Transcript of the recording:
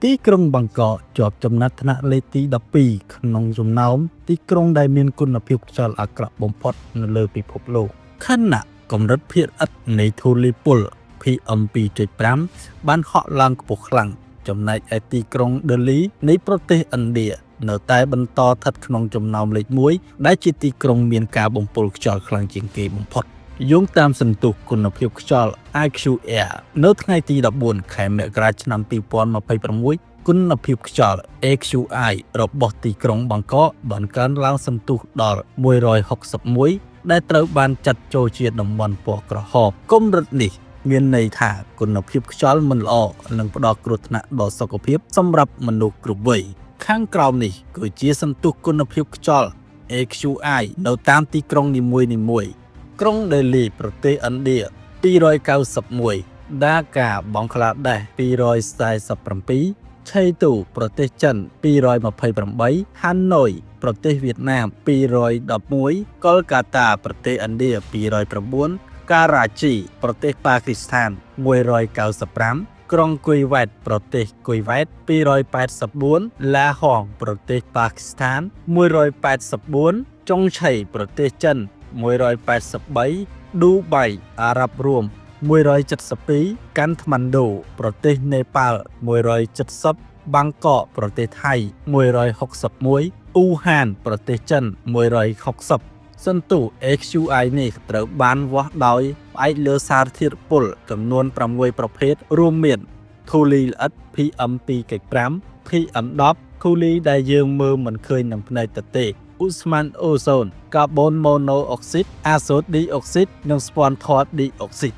ទីក្រុងបាងកកជាប់ចំណាត់ថ្នាក់លេខទី12ក្នុងចំណោមទីក្រុងដែលមានគុណភាពខ្យល់អាក្រក់បំផុតនៅលើពិភពលោកខណៈកម្រិតភាគឥតនៃធូលីពុល PM 2.5 បានហក់ឡើងខ្ពស់ខ្លាំងចំណែកឯទីក្រុងដឺលីនៃប្រទេសឥណ្ឌានៅតែបន្តស្ថិតក្នុងចំណោមលេខ1ដែលជាទីក្រុងមានការបំពុលខ្យល់ខ្លាំងជាងគេបំផុតយោងតាមសន្ទុះគុណភាពខ្យល់ IQAir នៅថ្ងៃទី14ខែមករាឆ្នាំ2026គុណភាពខ្យល់ AQI របស់ទីក្រុងបាងកកបានកើនឡើងសន្ទុះដល់161ដែលត្រូវបានចាត់ចូលជាតំបន់ពណ៌ក្រហមកម្រិតនេះមានន័យថាគុណភាពខ្យល់មិនល្អនិងផ្ដល់គ្រោះថ្នាក់ដល់សុខភាពសម្រាប់មនុស្សគ្រប់វ័យខាងក្រោមនេះគឺជាសន្ទុះគុណភាពខ្យល់ AQI នៅតាមទីក្រុងនីមួយៗក្រុងដេលីប្រទេសឥណ្ឌា291 ដាកាបង់ក្លាដេស247ឆៃទូប្រទេសចិន228ហាណូយប្រទេសវៀតណាម211កុលកាតាប្រទេសឥណ្ឌា209ការ៉ាជីប្រទេសប៉ាគីស្ថាន195ក្រុងគុយវ៉ែតប្រទេសគុយវ៉ែត284ឡាហងប្រទេសប៉ាគីស្ថាន184ចុងឆៃប្រទេសចិន183ឌូបៃអារ៉ាប់រួម172កាន់ថ្មាន់ដូប្រទេសនេប៉ាល់170បាងកកប្រទេសថៃ161អ៊ូហានប្រទេសចិន160សន្ទុះ AQI នេះត្រូវបានវាស់ដោយផ្អែកលើសារធាតុពុលចំនួន6ប្រភេទរួមមានធូលីល្អិត PM 2.5 PM10 ធូលីដែលយើងមើលមិនឃើញនឹងភ្នែកទទេឧស្ម័នអូโซនកាបូនម៉ូណូអុកស៊ីតអាសូតឌីអុកស៊ីតនិងស្ពាន់ធ័រឌីអុកស៊ីត